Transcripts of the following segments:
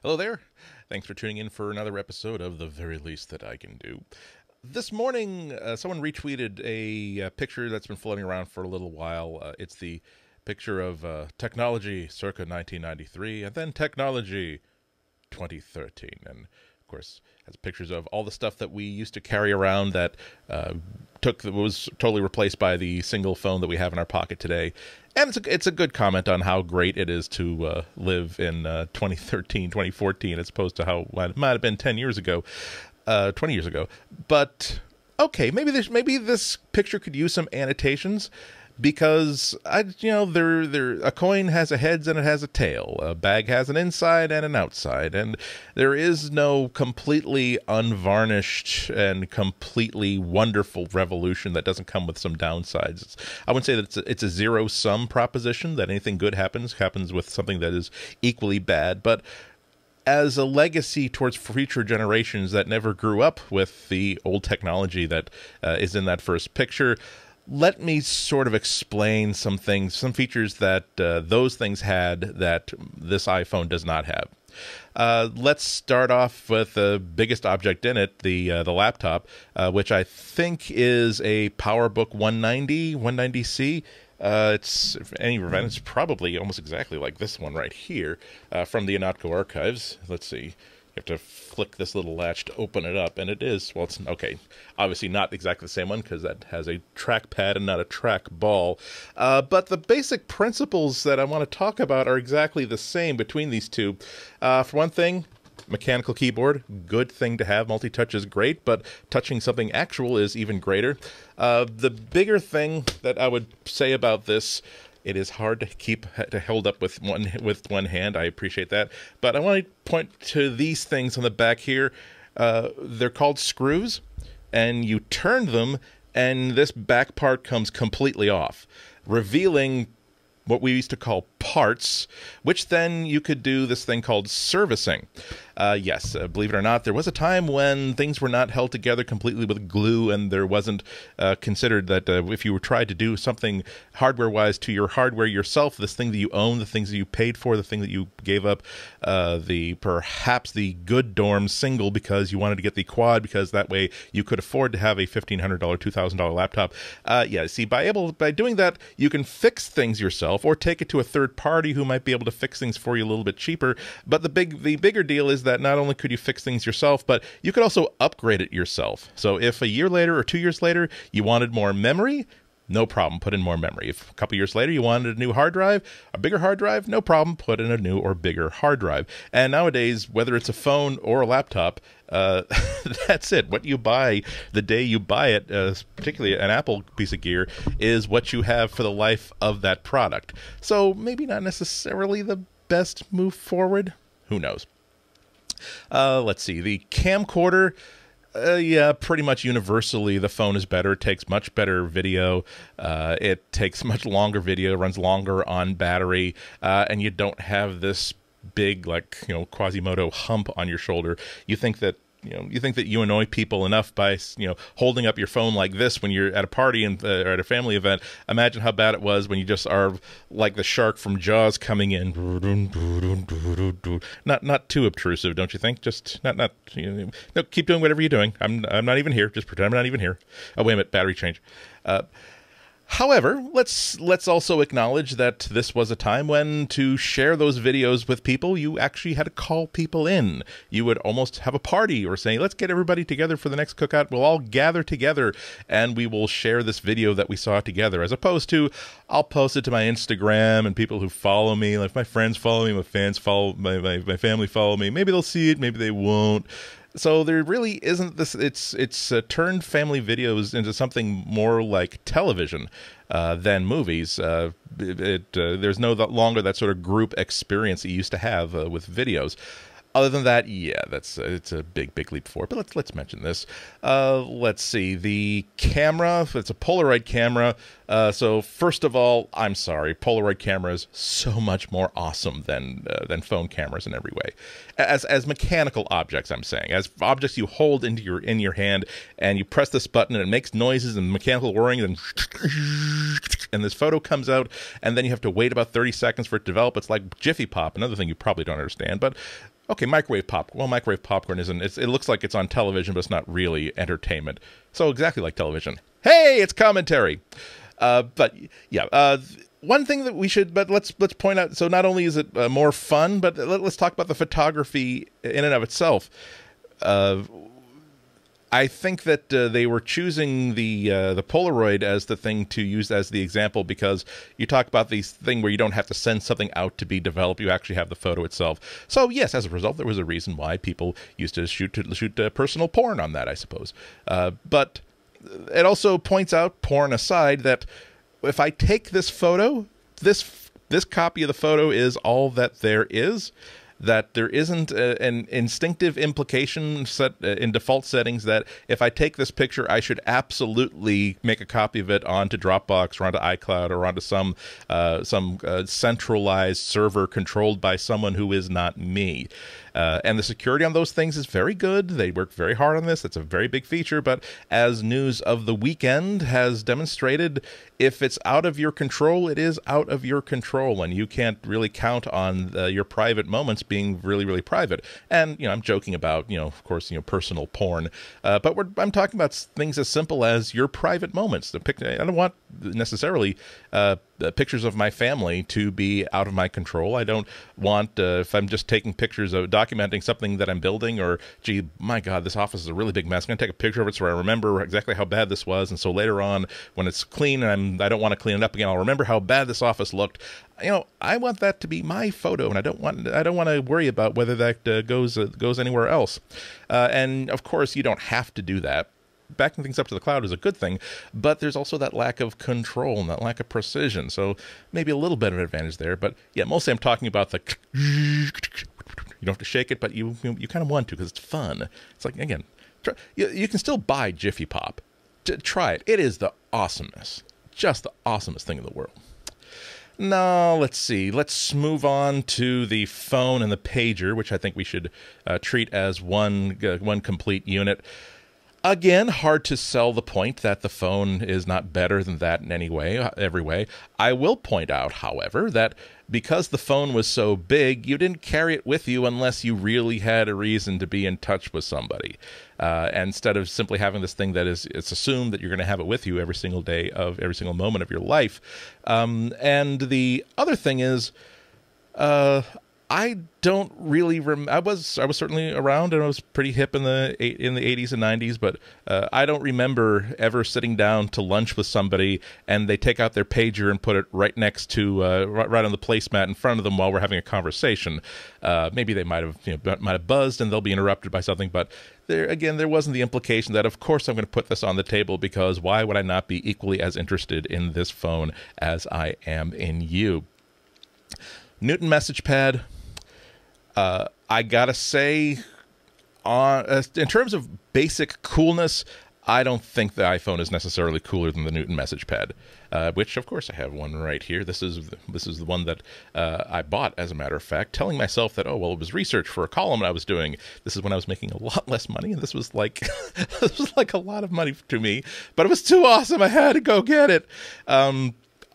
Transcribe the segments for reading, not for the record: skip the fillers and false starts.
Hello there. Thanks for tuning in for another episode of The Very Least That I Can Do. This morning, someone retweeted a picture that's been floating around for a little while. It's the picture of technology circa 1993 and then technology 2013. And, of course, has pictures of all the stuff that we used to carry around that was totally replaced by the single phone that we have in our pocket today. And it's a good comment on how great it is to live in 2013, 2014, as opposed to how it might have been 10 years ago, 20 years ago. But, okay, maybe this picture could use some annotations, because a coin has a heads and it has a tail. A bag has an inside and an outside, and there is no completely unvarnished and completely wonderful revolution that doesn't come with some downsides. I wouldn't say that it's a zero-sum proposition, that anything good happens with something that is equally bad, but as a legacy towards future generations that never grew up with the old technology that is in that first picture, let me sort of explain some things, some features that those things had that this iPhone does not have. Let's start off with the biggest object in it, the laptop, which I think is a PowerBook 190C. If any event, it's probably almost exactly like this one right here from the Anatco archives. Let's see. You have to flick this little latch to open it up, and it is, well, it's, okay, obviously not exactly the same one because that has a trackpad and not a trackball. But the basic principles that I want to talk about are exactly the same between these two. For one thing, mechanical keyboard, good thing to have. Multi-touch is great, but touching something actual is even greater. The bigger thing that I would say about this, it is hard to hold up with one hand. I appreciate that. But I want to point to these things on the back here. They're called screws, and you turn them, and this back part comes completely off, revealing what we used to call parts, which then you could do this thing called servicing. Yes, believe it or not, there was a time when things were not held together completely with glue, and there wasn't considered that if you were tried to do something hardware-wise to your hardware yourself, this thing that you own, the things that you paid for, the thing that you gave up, perhaps the good dorm single because you wanted to get the quad because that way you could afford to have a $1,500, $2,000 laptop. Yeah, see, by doing that, you can fix things yourself or take it to a third party who might be able to fix things for you a little bit cheaper. But the bigger deal is that not only could you fix things yourself, but you could also upgrade it yourself. So if a year later or 2 years later you wanted more memory, no problem, put in more memory. If a couple years later you wanted a new hard drive, a bigger hard drive, no problem, put in a new or bigger hard drive. And nowadays, whether it's a phone or a laptop, that's it. What you buy the day you buy it, particularly an Apple piece of gear, is what you have for the life of that product. So maybe not necessarily the best move forward. Who knows? Let's see. The camcorder, yeah, pretty much universally the phone is better. It takes much better video. It takes much longer video, runs longer on battery, and you don't have this big, Quasimodo hump on your shoulder. You think that you annoy people enough by holding up your phone like this when you're at a party or at a family event. Imagine how bad it was when you just are like the shark from Jaws coming in. Not too obtrusive, don't you think? Just not. No, keep doing whatever you're doing. I'm not even here. Just pretend I'm not even here. Oh, wait a minute. Battery change. However, let's also acknowledge that this was a time when to share those videos with people, you actually had to call people in. You would almost have a party or say, let's get everybody together for the next cookout. We'll all gather together and we will share this video that we saw together, as opposed to I'll post it to my Instagram and people who follow me, like my friends follow me, my fans follow, my family follow me. Maybe they'll see it, maybe they won't. So there really isn't this. It's turned family videos into something more like television than movies. There's no longer that sort of group experience that you used to have with videos. Other than that, yeah, it's a big leap forward. But let's mention this. Let's see, the camera. It's a Polaroid camera. So first of all, I'm sorry, Polaroid cameras so much more awesome than phone cameras in every way. As mechanical objects, I'm saying, as objects you hold in your hand and you press this button and it makes noises and mechanical whirring and this photo comes out and then you have to wait about 30 seconds for it to develop. It's like Jiffy Pop, another thing you probably don't understand, but Okay, microwave popcorn. Well, microwave popcorn isn't. It looks like it's on television, but it's not really entertainment. So exactly like television. Hey, it's commentary. But yeah, one thing that we should, but let's point out. So not only is it more fun, but let's talk about the photography in and of itself. I think that they were choosing the Polaroid as the thing to use as the example because you talk about these thing where you don't have to send something out to be developed. You actually have the photo itself. So yes, as a result, there was a reason why people used to shoot personal porn on that, I suppose. But it also points out, porn aside, that if I take this photo, this copy of the photo is all that there is. That there isn't an instinctive implication set in default settings that if I take this picture, I should absolutely make a copy of it onto Dropbox or onto iCloud or onto some centralized server controlled by someone who is not me. And the security on those things is very good. They work very hard on this. It's a very big feature. But as news of the weekend has demonstrated, if it's out of your control, it is out of your control. And you can't really count on your private moments being really, really private. And, I'm joking about, of course, personal porn. But I'm talking about things as simple as your private moments. I don't want necessarily pictures of my family to be out of my control. I don't want, if I'm just taking pictures of documenting something that I'm building, or, gee, my God, this office is a really big mess. I'm going to take a picture of it so I remember exactly how bad this was. And so later on, when it's clean and I don't want to clean it up again, I'll remember how bad this office looked. I want that to be my photo, and I don't want to worry about whether that goes anywhere else. And of course, you don't have to do that. Backing things up to the cloud is a good thing, but there's also that lack of control and that lack of precision. So maybe a little bit of an advantage there. But yeah, mostly I'm talking about the you don't have to shake it, but you kind of want to because it's fun. It's like, again, you can still buy Jiffy Pop. Try it. It is the awesomest, just the awesomest thing in the world. Now, let's see. Let's move on to the phone and the pager, which I think we should treat as one complete unit. Again, hard to sell the point that the phone is not better than that in every way. I will point out, however, that because the phone was so big, you didn't carry it with you unless you really had a reason to be in touch with somebody. Instead of simply having this thing that it's assumed that you're going to have it with you every single day of every single moment of your life. And the other thing is, I don't really I was certainly around, and I was pretty hip in the 80s and 90s, but I don't remember ever sitting down to lunch with somebody and they take out their pager and put it right next to right on the placemat in front of them while we're having a conversation. Maybe they might have buzzed and they'll be interrupted by something, but there wasn't the implication that of course I'm going to put this on the table, because why would I not be equally as interested in this phone as I am in you? Newton message pad. I gotta say, in terms of basic coolness, I don't think the iPhone is necessarily cooler than the Newton message pad, which, of course, I have one right here. This is the one that I bought, as a matter of fact, telling myself that, oh, well, it was research for a column I was doing. This is when I was making a lot less money, and this was like a lot of money to me, but it was too awesome. I had to go get it.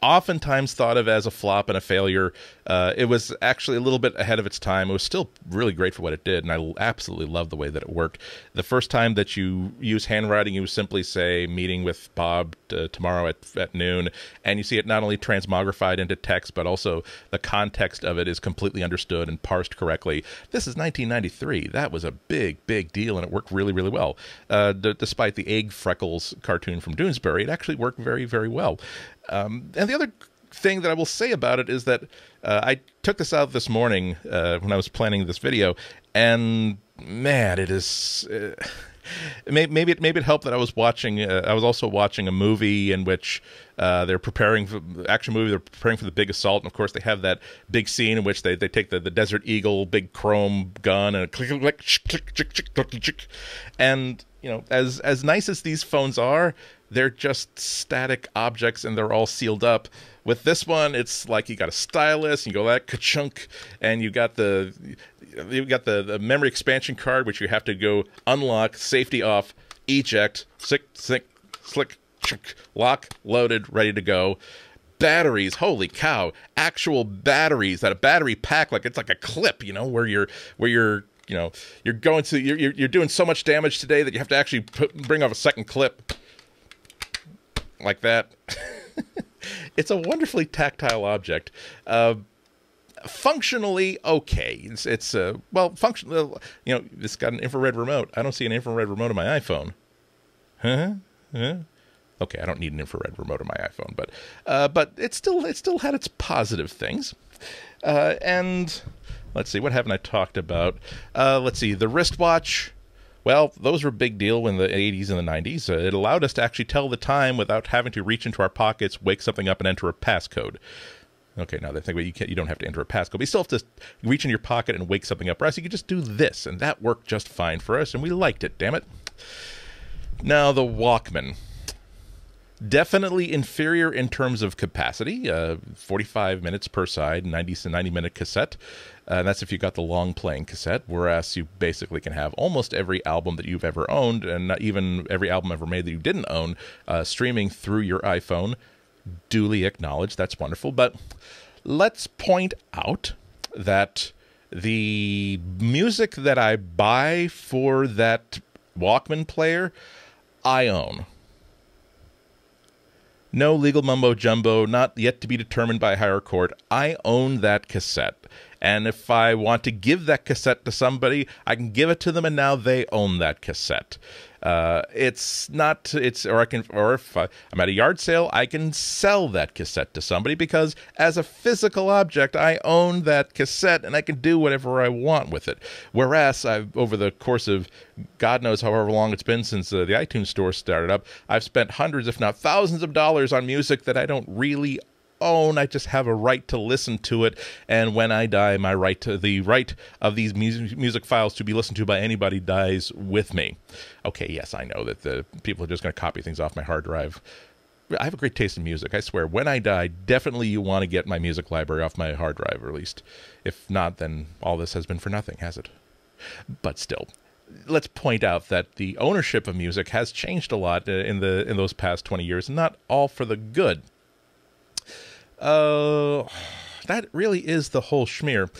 Oftentimes thought of as a flop and a failure. It was actually a little bit ahead of its time. It was still really great for what it did, and I absolutely loved the way that it worked. The first time that you use handwriting, you simply say, meeting with Bob tomorrow at noon, and you see it not only transmogrified into text, but also the context of it is completely understood and parsed correctly. This is 1993. That was a big, big deal, and it worked really, really well. Despite the egg freckles cartoon from Doonesbury, it actually worked very, very well. And the other thing that I will say about it is that I took this out this morning when I was planning this video, and man, it is. Maybe it helped that I was watching. I was also watching a movie in which they're preparing for action movie. They're preparing for the big assault, and of course they have that big scene in which they take the Desert Eagle big chrome gun and click click click click click click, and as nice as these phones are, they're just static objects and they're all sealed up. With this one, it's like you got a stylus, you go that ka-chunk, and you got the memory expansion card, which you have to go unlock, safety off, eject, slick, lock, loaded, ready to go. batteries, holy cow, actual batteries, that a battery pack, like it's like a clip, where you're you're going to, you're doing so much damage today that you have to actually bring off a second clip like that. It's a wonderfully tactile object. Functionally okay. It's functional. It's got an infrared remote. I don't see an infrared remote on my iPhone. Huh? Okay, I don't need an infrared remote on my iPhone, but it still had its positive things. And let's see, what haven't I talked about? Let's see, the wristwatch. Well, those were a big deal in the 80s and the 90s. It allowed us to actually tell the time without having to reach into our pockets, wake something up, and enter a passcode. Okay, now they think, well, you don't have to enter a passcode, but you still have to reach in your pocket and wake something up. Or else you could just do this, and that worked just fine for us, and we liked it, damn it. Now, the Walkman. Definitely inferior in terms of capacity, 45 minutes per side, 90-minute cassette. That's if you got the long playing cassette, whereas you basically can have almost every album that you've ever owned, and not even every album ever made that you didn't own, streaming through your iPhone. Duly acknowledged, that's wonderful. But let's point out that the music that I buy for that Walkman player, I own. No legal mumbo-jumbo, not yet to be determined by a higher court. I own that cassette. And if I want to give that cassette to somebody, I can give it to them, and now they own that cassette. Or if I'm at a yard sale, I can sell that cassette to somebody because as a physical object, I own that cassette and I can do whatever I want with it. Whereas over the course of God knows however long it's been since the iTunes store started up, I've spent hundreds, if not thousands of dollars on music that I don't really own. I just have a right to listen to it, and when I die, the right of these music files to be listened to by anybody dies with me. Okay, yes, I know that the people are just going to copy things off my hard drive. I have a great taste in music. I swear, when I die, definitely you want to get my music library off my hard drive, or at least. If not, then all this has been for nothing, has it? But still, let's point out that the ownership of music has changed a lot in those past 20 years, and not all for the good. That really is the whole schmear.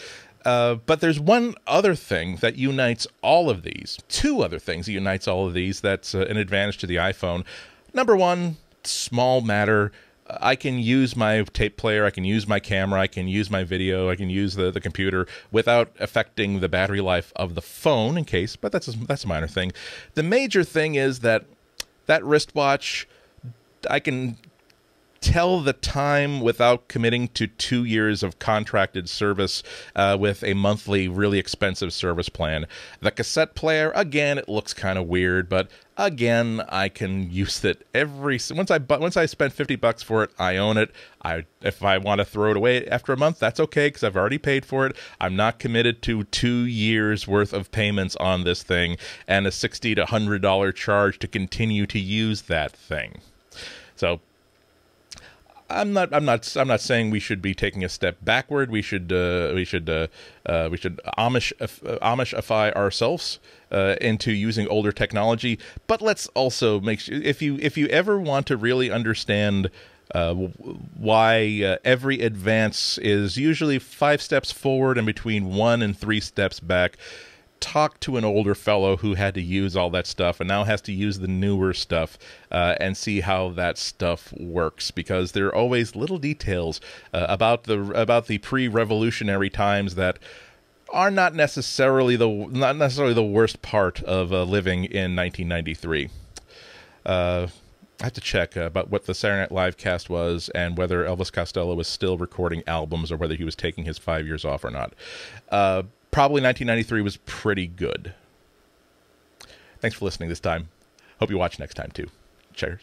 But there's one other thing that unites all of these. Two other things that unites all of these that's an advantage to the iPhone. Number one, small matter. I can use my tape player, I can use my camera, I can use my video, I can use the computer without affecting the battery life of the phone in case, but that's a minor thing. The major thing is that wristwatch, I can tell the time without committing to 2 years of contracted service with a monthly, really expensive service plan. The cassette player, again, it looks kind of weird, but again, I can use it once I spend $50 for it, I own it. If I want to throw it away after a month, that's okay because I've already paid for it. I'm not committed to 2 years worth of payments on this thing and a $60 to $100 charge to continue to use that thing. So I'm not saying we should be taking a step backward. We should Amishify ourselves into using older technology. But let's also make sure, if you ever want to really understand why every advance is usually 5 steps forward and between 1 and 3 steps back, talk to an older fellow who had to use all that stuff and now has to use the newer stuff and see how that stuff works, because there are always little details about the pre-revolutionary times that are not necessarily the worst part of living in 1993. I have to check about what the Saturday Night Live cast was and whether Elvis Costello was still recording albums or whether he was taking his 5 years off or not. Probably 1993 was pretty good. Thanks for listening this time. Hope you watch next time, too. Cheers.